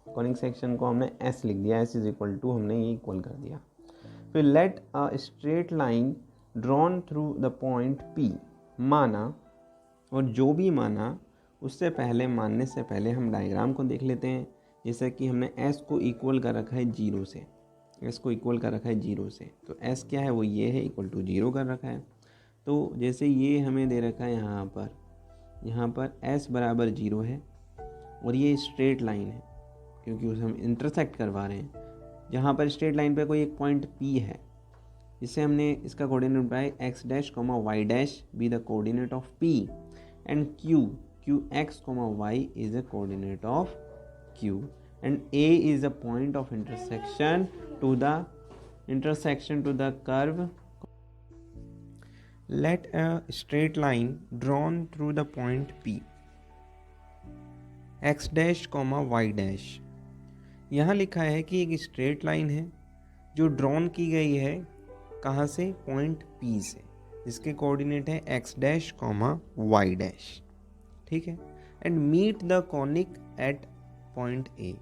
Conic section को हमने S लिख दिया, S is equal to हमने ये equal कर दिया। फिर let a straight line drawn through the point p, माना, और जो भी माना उससे पहले, मानने से पहले हम डायग्राम को देख लेते हैं। जैसे कि हमने s को इक्वल कर रखा है जीरो से, s को इक्वल कर रखा है जीरो से, तो s क्या है वो ये है, इक्वल टू जीरो कर रखा है। तो जैसे ये हमें दे रखा है यहाँ पर s बराबर 0 है और ये स्ट्रेट लाइन है क्योंकि उसे हम इंटरसेक्ट करवा रहे हैं। जहाँ पर स्ट्रेट लाइन पे कोई एक पॉइंट P है, जिससे हमने इसका कोऑर्डिनेट बनाया x dash comma y dash be the coordinate of P and q x कॉमा y is the coordinate of Q and A is the point of intersection to the curve. Let a straight line drawn through the point P x dash comma y dash. यहाँ लिखा है कि एक straight line है जो drawn की गई है कहाँ से, पॉइंट P से, जिसके कोऑर्डिनेट है x dash comma y dash, ठीक है, and meet the conic at point A।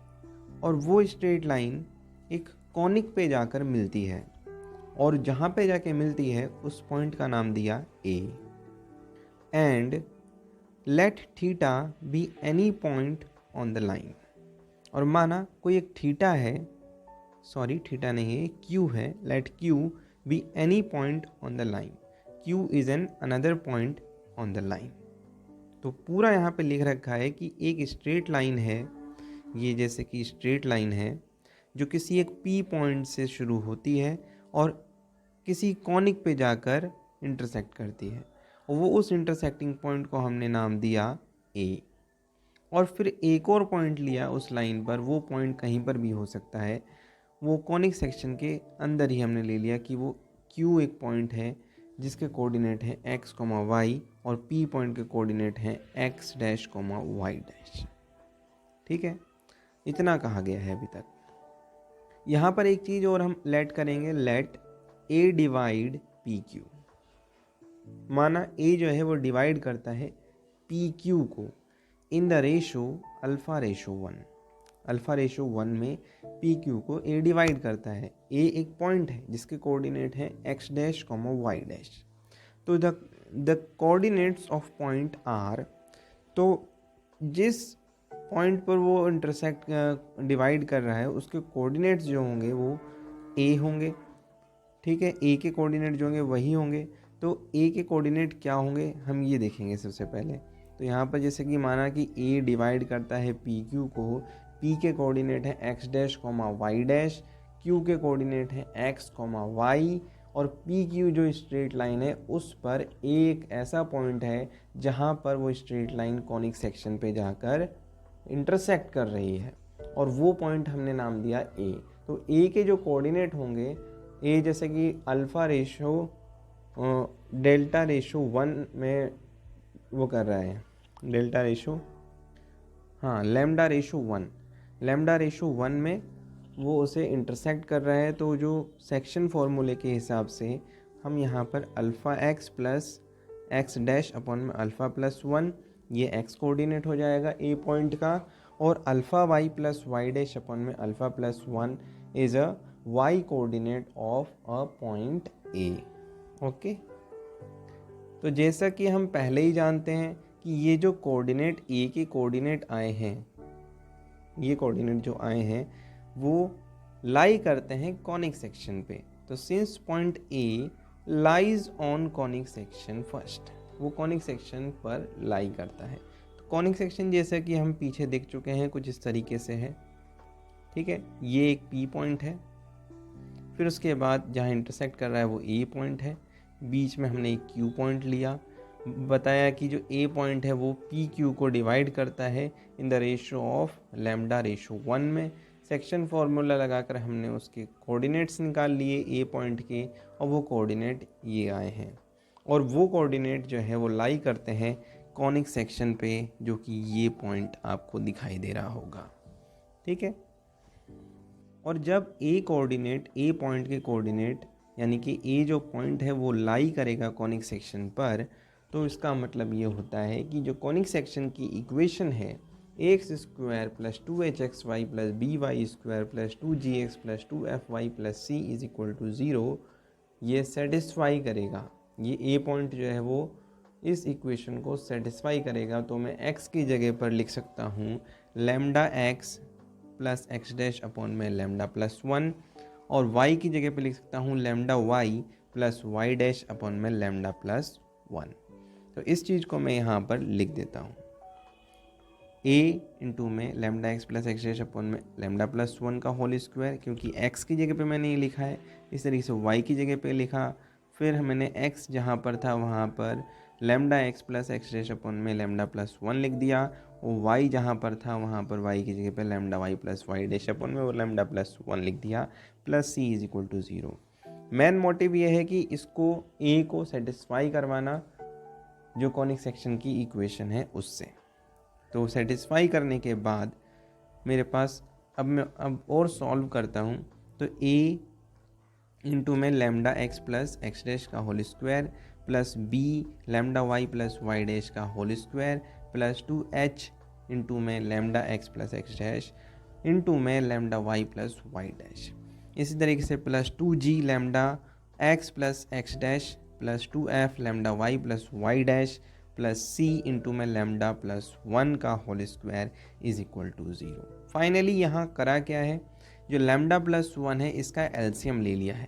और वो स्ट्रेट लाइन एक कॉनिक पे जाकर मिलती है और जहाँ पे जाके मिलती है उस पॉइंट का नाम दिया A। And let theta B any point on the line. और माना कोई एक थीटा है, सॉरी थीटा नहीं है, Q है, let Q be any point on the line, Q is an another point on the line. तो पूरा यहाँ पे लिख रखा है कि एक स्ट्रेट लाइन है, ये जैसे कि स्ट्रेट लाइन है जो किसी एक P पॉइंट से शुरू होती है और किसी कॉनिक पे जाकर इंटरसेक्ट करती है, और वो उस इंटरसेक्टिंग पॉइंट को हमने नाम दिया A। और फिर एक और पॉइंट लिया उस लाइन पर, वो पॉइंट कहीं पर भी हो सकता है, वो कॉनिक सेक्शन के अंदर ही हमने ले लिया कि वो Q एक पॉइंट है जिसके कोऑर्डिनेट है x, y और P पॉइंट के कोऑर्डिनेट हैं x डैश, y डैश। ठीक है, इतना कहा गया है अभी तक। यहाँ पर एक चीज़ और हम लेट करेंगे, लेट A डिवाइड PQ। माना A जो है वो डिवाइड करता है PQ को in the ratio alpha ratio 1। Alpha ratio 1 में PQ को A डिवाइड करता है। A एक पॉइंट है जिसके कोऑर्डिनेट है x डैश, y डैश। तो the coordinates of point R, तो जिस पॉइंट पर वो इंटरसेक्ट डिवाइड कर रहा है उसके कोऑर्डिनेट्स जो होंगे वो A होंगे। ठीक है, A के कोऑर्डिनेट जो होंगे वही होंगे। तो A के कोऑर्डिनेट क्या होंगे हम ये देखेंगे सबसे पहले। तो यहाँ पर जैसे कि माना कि A डिवाइड करता है PQ को, P के कोऑर्डिनेट है x dash, y dash, Q के कोऑर्डिनेट है x, y, और PQ जो स्ट्रेट लाइन है उस पर एक ऐसा पॉइंट है जहाँ पर वो स्ट्रेट लाइन कॉनिक सेक्शन पे जाकर इंटरसेक्ट कर रही है, और वो पॉइंट हमने नाम दिया A। तो A के जो कोऑर्डिनेट होंगे, A जैसे कि अल्फ़ा रेशो डेल्टा रेशो 1 में वो कर रहा है, डेल्टा रेशो, हाँ लैम्डा रेशो 1, लैम्डा रेशो 1 में वो उसे इंटरसेक्ट कर रहा है। तो जो सेक्शन फॉर्मूले के हिसाब से हम यहाँ पर alpha x plus x dash upon में अल्फ़ा प्लस 1, ये एक्स कोऑर्डिनेट हो जाएगा ए पॉइंट का, और alpha y plus y dash upon में alpha plus 1 is a y coordinate of a point a. Okay, तो जैसा कि हम पहले ही जानते हैं कि ये जो कोऑर्डिनेट ए के कोऑर्डिनेट आए हैं, ये कोऑर्डिनेट जो आए हैं वो लाई करते हैं कॉनिक सेक्शन पे। तो since point A lies on conic section first, वो कॉनिक सेक्शन पर लाई करता है। तो कॉनिक सेक्शन जैसा कि हम पीछे देख चुके हैं कुछ इस तरीके से है। ठीक है, ये एक पी पॉइंट है, फिर उसके बाद जहाँ इंटरसेक्ट कर रहा है वो ए पॉइंट है, बीच में हमने एक क्यू पॉइंट लिया, बताया कि जो ए पॉइंट है वो पी क्यू को डिवाइड करता है in the ratio of lambda ratio 1 में। सेक्शन फार्मूला लगाकर हमने उसके कोऑर्डिनेट्स निकाल लिए ए पॉइंट के, और वो कोऑर्डिनेट ये आए हैं, और वो कोऑर्डिनेट जो है वो लाई करते हैं कॉनिक सेक्शन पे, जो कि ये पॉइंट आपको दिखाई दे रहा होगा। ठीक है, और जब ए कोऑर्डिनेट, ए पॉइंट के कोऑर्डिनेट यानी कि ए जो पॉइंट है वो लाई करेगा कॉनिक सेक्शन पर, तो इसका मतलब ये होता है कि जो कॉनिक सेक्शन की इक्वेशन है x square plus 2hxy plus by square plus 2gx plus 2fy plus c is equal to 0, ये सेटिस्फाई करेगा। ये ए पॉइंट जो है वो इस इक्वेशन को सेटिस्फाई करेगा। तो मैं x की जगह पर लिख सकता हूँ lambda x plus x dash upon में लैम्डा प्लस 1, और y की जगह पर लिख सकता हूँ lambda y plus y dash upon में लैम्डा प्लस 1। तो इस चीज़ को मैं यहाँ पर लिख देता हूँ, a इंटू में lambda x plus x dash upon में लैम्डा प्लस 1 का होल स्क्वायर, क्योंकि x की जगह पे मैंने ये लिखा है, इस तरीके से y की जगह पे लिखा, फिर मैंने x जहाँ पर था वहाँ पर lambda x plus x dash upon में लैम्डा प्लस 1 लिख दिया, और y जहाँ पर था वहाँ पर y की जगह पे lambda y plus y dash upon में वो लैम्डा प्लस 1 लिख दिया, plus c is equal to 0। Main motive ये है कि इसको a को सेटिस्फाई करवाना जो कॉनिक सेक्शन की इक्वेशन है उससे। तो सेटिस्फाई करने के बाद मेरे पास अब और सॉल्व करता हूँ, तो a इंटू में lambda x plus x dash का whole square plus b lambda y plus y dash का whole square plus 2h into में lambda x plus x dash into में lambda y plus y dash, इसी तरीके से plus 2g lambda x plus x dash plus 2f lambda y plus y dash plus c into में lambda plus 1 का whole square is equal to 0। Finally यहाँ करा क्या है, जो लैम्डा प्लस 1 है इसका एलसीएम ले लिया है,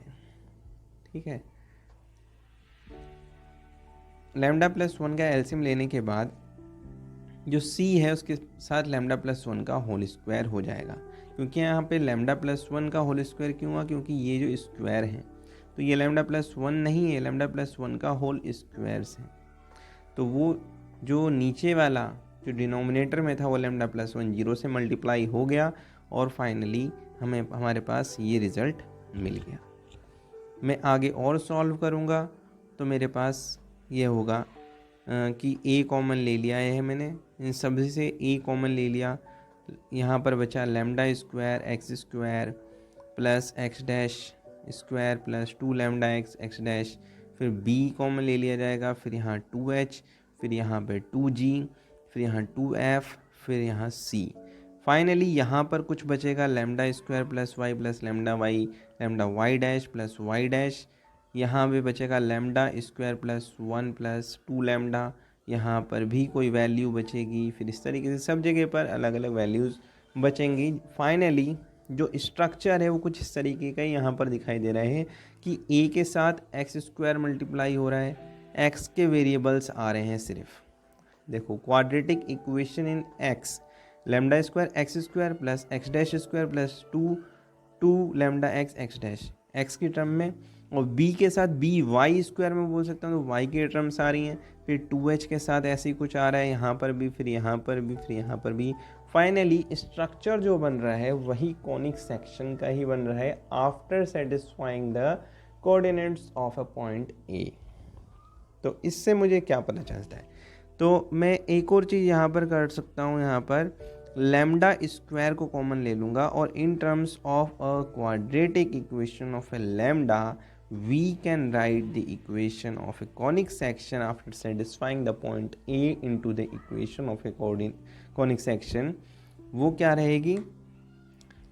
ठीक है। लैम्डा प्लस 1 का एलसीएम लेने के बाद जो c है उसके साथ लैम्डा प्लस 1 का होल स्क्वायर हो जाएगा, क्योंकि यहाँ पे लैम्डा प्लस 1 का होल स्क्वायर क्यों हुआ, क्योंकि ये जो स्क्वायर है तो ये लैम्डा प्लस 1 नहीं है, लैम्डा प्लस 1 का होल स्क्वायर्स है, तो वो जो नीचे वाला जो डिनोमिनेटर में था वो लैम्डा प्लस 1 0 से मल्टीप्लाई हो गया, और फाइनली हमारे पास ये रिज़ल्ट मिल गया। मैं आगे और सॉल्व करूँगा तो मेरे पास ये होगा कि a कॉमन ले लिया है मैंने, इन सभी से a कॉमन ले लिया, यहाँ पर बचा lambda square x square plus x dash square plus 2 lambda x x dash, फिर b कॉमन ले लिया जाएगा, फिर यहाँ 2h, फिर यहाँ पे 2g, फिर यहाँ 2f, फिर यहाँ c। फाइनली यहाँ पर कुछ बचेगा lambda square plus y plus lambda y dash plus y dash, यहाँ पे बचेगा lambda square plus 1 plus 2 lambda, यहाँ पर भी कोई वैल्यू बचेगी, फिर इस तरीके से सब जगह पर अलग अलग वैल्यूज़ बचेंगी। फाइनली जो स्ट्रक्चर है वो कुछ इस तरीके का यहाँ पर दिखाई दे रहा है कि a के साथ एक्स स्क्वायर मल्टीप्लाई हो रहा है, x के वेरिएबल्स आ रहे हैं सिर्फ, देखो quadratic equation in x, lambda square x square plus x dash square plus 2 lambda x x dash x की टर्म में, और b के साथ b वाई स्क्वायर में बोल सकता हूँ तो y की टर्म्स आ रही हैं, फिर 2h के साथ ऐसे ही कुछ आ रहा है, यहाँ पर भी, फिर यहाँ पर भी, फिर यहाँ पर भी। फाइनली स्ट्रक्चर जो बन रहा है वही कॉनिक सेक्शन का ही बन रहा है after satisfying the coordinates of a point A। तो इससे मुझे क्या पता चलता है, तो मैं एक और चीज़ यहाँ पर कर सकता हूँ, यहाँ पर लैम्डा स्क्वायर को कॉमन ले लूँगा, और in terms of a quadratic equation of a lambda we can write the equation of a conic section after satisfying the point A into the equation of a conic section. वो क्या रहेगी,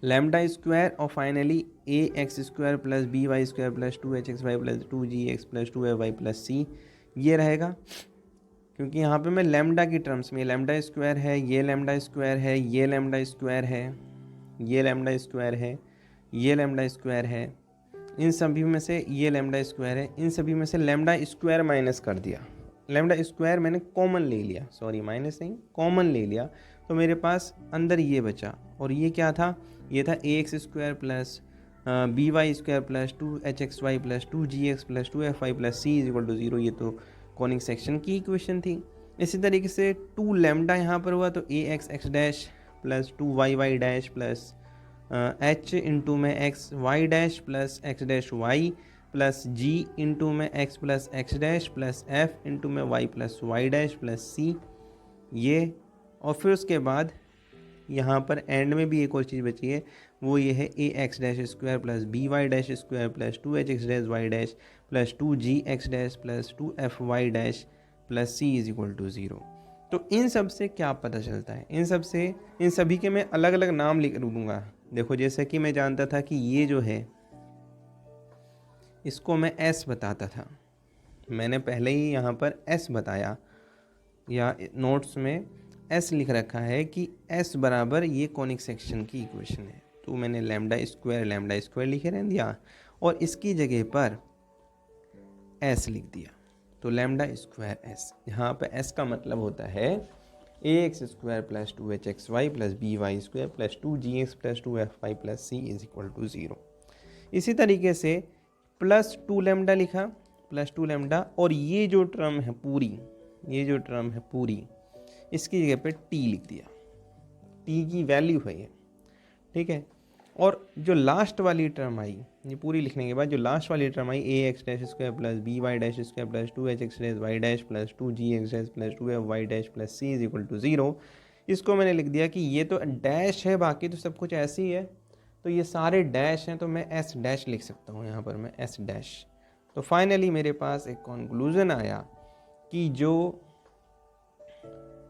lambda square और finally a x square plus B Y square plus 2h y plus 2g plus 2f y plus c, ये रहेगा, क्योंकि यहाँ पे मैं लैम्डा की टर्म्स में, लैम्डा स्क्वायर है, ये लैम्डा स्क्वायर है, ये लैम्डा स्क्वायर है, ये लैम्डा स्क्वायर है, ये लैम्डा स्क्वायर है, इन सभी में से ये लैम्डा स्क्वायर है, इन सभी में से लैम्डा स्क्वायर माइनस कर दिया, लैम्डा स्क्वायर मैंने कॉमन ले लिया, सॉरी माइनस नहीं कॉमन ले लिया, तो मेरे पास अंदर ये बचा, और ये क्या था, ये था a x square plus B Y square plus 2h y plus 2g plus 2f y plus c is equal to 0। ये तो कॉनिक सेक्शन की इक्वेशन थी। इसी तरीके से 2 लैम्डा यहाँ पर हुआ, तो a x x dash plus 2 y y dash plus h into में x y dash plus x dash y plus g into में x plus x dash plus f into में y plus y dash plus c, ये, और फिर उसके बाद यहाँ पर एंड में भी एक और चीज़ बची है, वो ये है ए x dash square plus B y dash square plus 2h x dash y dash plus 2g x dash plus 2f y dash plus c is equal to 0। तो इन सब से क्या पता चलता है, इन सभी के मैं अलग अलग नाम लिख दूँगा। देखो जैसे कि मैं जानता था कि ये जो है इसको मैं s बताता था, मैंने पहले ही यहाँ पर s बताया, या नोट्स में s लिख रखा है कि s बराबर ये कॉनिक सेक्शन की इक्वेशन है, तो मैंने लैम्डा स्क्वायर लिखे रहने दिया, और इसकी जगह पर एस लिख दिया। तो लैम्डा स्क्वायर एस, यहाँ पे एस का मतलब होता है ए x square plus 2hxy plus B Y square plus 2gx plus 2fy plus C is equal to 0। इसी तरीके से प्लस 2 लैम्डा लिखा, प्लस 2 लैम्डा, और ये जो टर्म है पूरी, ये जो टर्म है पूरी, इसकी जगह पे टी लिख दिया। टी की वैल्यू है ये, ठीक है। और जो लास्ट वाली टर्म आई, ये पूरी लिखने के बाद जो लास्ट वाली टर्म आई, a x dash square plus B y dash square plus 2h dash y dash plus 2gx dash plus 2fy dash plus C is equal to 0, इसको मैंने लिख दिया कि ये तो डैश है, बाकी तो सब कुछ ऐसे ही है, तो ये सारे डैश हैं, तो मैं एस डैश लिख सकता हूँ यहाँ पर, मैं एस डैश। तो फाइनली मेरे पास एक कंक्लूजन आया कि जो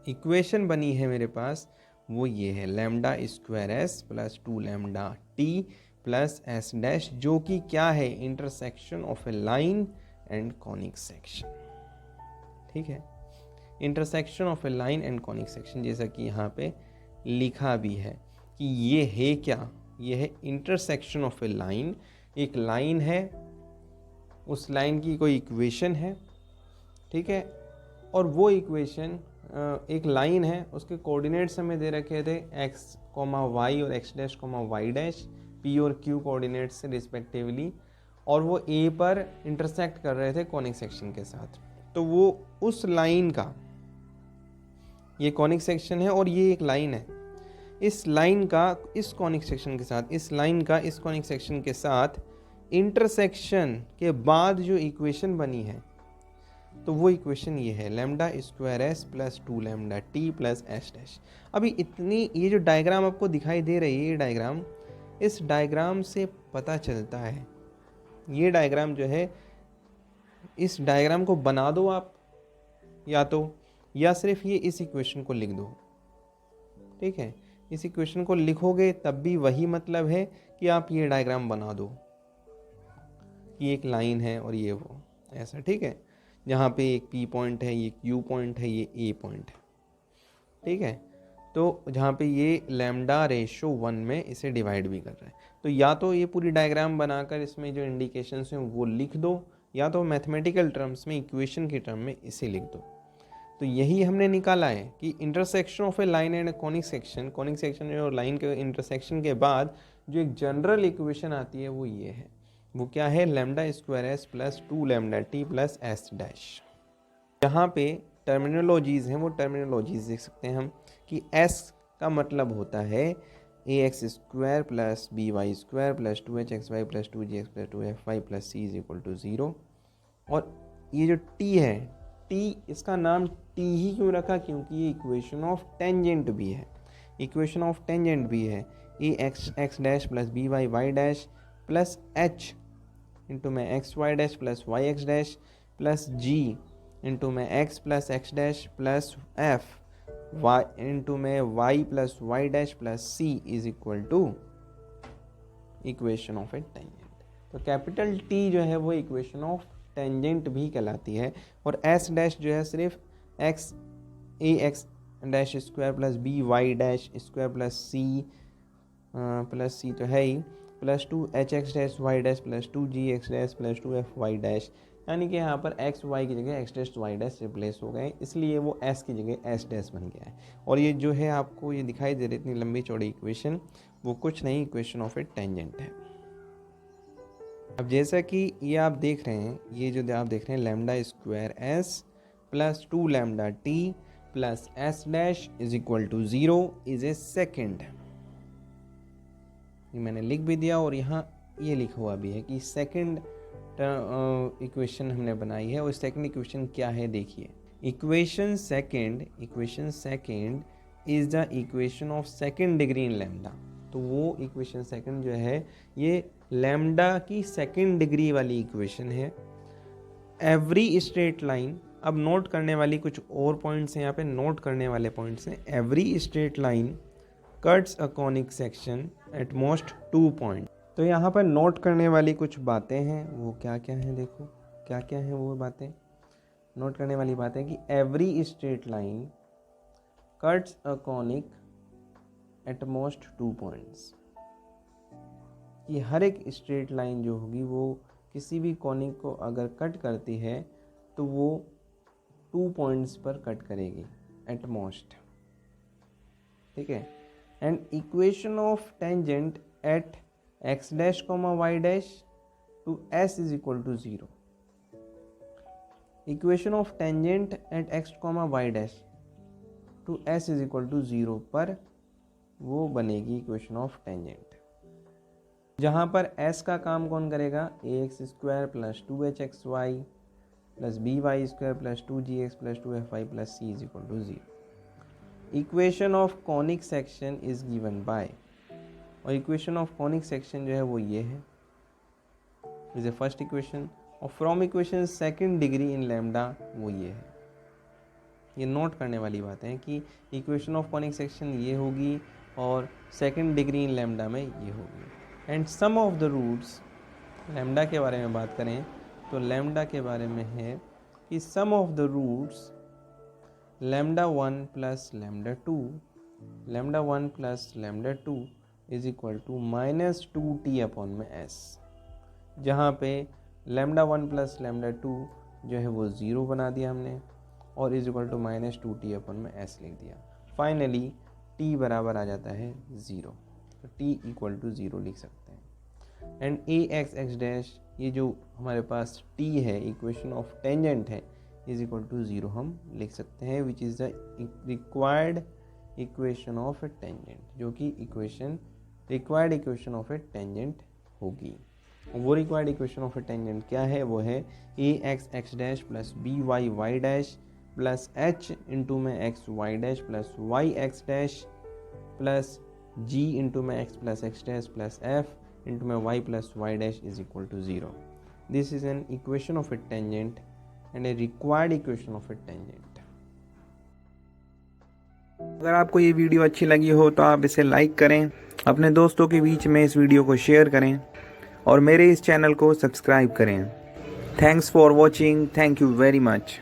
इक्वेशन बनी है मेरे पास वो ये है, lambda square s plus 2 lambda t plus s dash, जो कि क्या है, intersection of a line and conic section. ठीक है, intersection of a line and conic section, जैसा कि यहाँ पे लिखा भी है कि ये है क्या, ये है इंटरसेक्शन ऑफ ए लाइन। एक लाइन है, उस लाइन की कोई इक्वेशन है, ठीक है, और वो इक्वेशन एक लाइन है, उसके कोऑर्डिनेट्स हमें दे रखे थे x, y और x dash, y dash, p और q कोऑर्डिनेट्स से रिस्पेक्टिवली, और वो a पर इंटरसेक्ट कर रहे थे कॉनिक सेक्शन के साथ। तो वो उस लाइन का, ये कॉनिक सेक्शन है और ये एक लाइन है, इस लाइन का इस कॉनिक सेक्शन के साथ, इस लाइन का इस कॉनिक सेक्शन के साथ इंटरसेक्शन के बाद जो इक्वेशन बनी है, तो वो इक्वेशन ये है, lambda square s plus 2 lambda t plus s dash. अभी इतनी, ये जो डायग्राम आपको दिखाई दे रही है, ये डायग्राम, इस डायग्राम से पता चलता है, ये डायग्राम जो है, इस डायग्राम को बना दो आप या तो, या सिर्फ ये इस इक्वेशन को लिख दो, ठीक है। इस इक्वेशन को लिखोगे तब भी वही मतलब है कि आप ये डायग्राम बना दो कि एक लाइन है और ये वो ऐसा, ठीक है, जहाँ पे एक P पॉइंट है, ये Q पॉइंट है, ये A पॉइंट है, ठीक है। तो जहाँ पे ये लैम्डा रेशो 1 में इसे डिवाइड भी कर रहा है, तो या तो ये पूरी डायग्राम बनाकर इसमें जो इंडिकेशंस हैं वो लिख दो, या तो मैथमेटिकल टर्म्स में, इक्वेशन की टर्म में इसे लिख दो। तो यही हमने निकाला है कि intersection of a line and conic section, conic section और लाइन के इंटरसेक्शन के बाद जो एक जनरल इक्वेशन आती है वो ये है, वो क्या है, lambda square s plus 2 lambda t plus s dash. यहाँ पे टर्मिनोलॉजीज़ हैं, वो टर्मिनोलॉजीज़ देख सकते हैं हम कि एस का मतलब होता है ए x square plus B Y square plus 2hxy plus 2gx plus 2fy plus C is equal to 0। और ये जो टी है, टी, इसका नाम टी ही क्यों रखा, क्योंकि ये इक्वेशन ऑफ टेंजेंट भी है, इक्वेशन ऑफ टेंजेंट भी है, ए x x dash plus B y y dash plus h into में x y dash plus y x dash plus g into में x plus x dash plus f y into में y plus y dash plus C is equal to equation of a tangent. तो capital t जो है वो equation of tangent भी कहलाती है, और एस डैश जो है सिर्फ x, a x dash square plus B y dash square plus c तो है ही, plus 2hx dash y dash plus 2gx dash plus 2fy dash, यानी कि यहाँ पर एक्स वाई की जगह x dash y dash replace हो गए, इसलिए वो एस की जगह एस डैश बन गया है। और ये जो है आपको ये दिखाई दे रही इतनी लंबी चौड़ी इक्वेशन, वो कुछ नहीं, इक्वेशन ऑफ ए टेंजेंट है। अब जैसा कि ये आप देख रहे हैं, ये जो आप देख रहे हैं, lambda square s plus 2 lambda t plus s dash is equal to 0 is a second. ये मैंने लिख भी दिया, और यहाँ ये लिखा हुआ भी है कि सेकेंड इक्वेशन हमने बनाई है, और सेकेंड इक्वेशन क्या है देखिए, equation second is the equation of second degree in lambda. तो वो इक्वेशन सेकेंड जो है ये लैम्डा की सेकेंड डिग्री वाली इक्वेशन है। एवरी स्ट्रेट लाइन, अब नोट करने वाली कुछ और पॉइंट्स हैं यहाँ पे, नोट करने वाले पॉइंट्स हैं, every straight line cuts a conic section at most 2 point. तो यहाँ पर नोट करने वाली कुछ बातें हैं, वो क्या क्या हैं, देखो क्या क्या हैं वो बातें। नोट करने वाली बात है कि every straight line cuts a conic at most 2 points, कि हर एक स्ट्रेट लाइन जो होगी वो किसी भी कॉनिक को अगर कट करती है तो वो 2 पॉइंट्स पर कट करेगी एट मोस्ट, ठीक है। And equation of tangent at x dash comma y dash to s is equal to 0। Equation of tangent at x कॉमा y dash to s is equal to 0 पर वो बनेगी equation of tangent, जहाँ पर s का काम कौन करेगा, ax square plus 2hxy plus by square plus 2gx plus 2fy plus c is equal to 0। Equation of conic section is given by, और इक्वेशन ऑफ कॉनिक सेक्शन जो है वो ये है, इज ए फर्स्ट इक्वेशन, और from equation second degree in lambda वो ये है। ये नोट करने वाली बात है कि इक्वेशन ऑफ कॉनिक सेक्शन ये होगी और सेकंड डिग्री इन लैम्डा में ये होगी। And some of the roots, lambda के बारे में बात करें तो लैम्डा के बारे में है कि sum of the roots lambda 1 प्लस लैम्डा 2, लैम्डा 1 प्लस lambda 2 is equal to -2t upon में s, जहाँ पे लैम्डा 1 प्लस लैम्डा 2 जो है वो 0 बना दिया हमने और is equal to -2t upon में s लिख दिया। फाइनली t बराबर आ जाता है 0, तो t इक्वल टू 0 लिख सकते हैं। एंड ax डैश, ये जो हमारे पास t है, इक्वेशन ऑफ टेंजेंट है, इज इक्वल टू 0 हम लिख सकते हैं, which is the required equation of a tangent, जो कि required equation of a tangent होगी। वो required equation of a tangent क्या है, वो है ax dash plus by dash plus h into में x y dash plus y x dash plus g into में x plus x dash plus f into में y plus y dash is equal to 0। This is an equation of a tangent and a required equation of a tangent. अगर आपको ये video अच्छी लगी हो तो आप इसे लाइक करें, अपने दोस्तों के बीच में इस वीडियो को शेयर करें और मेरे इस चैनल को सब्सक्राइब करें। Thanks for watching, thank you very much.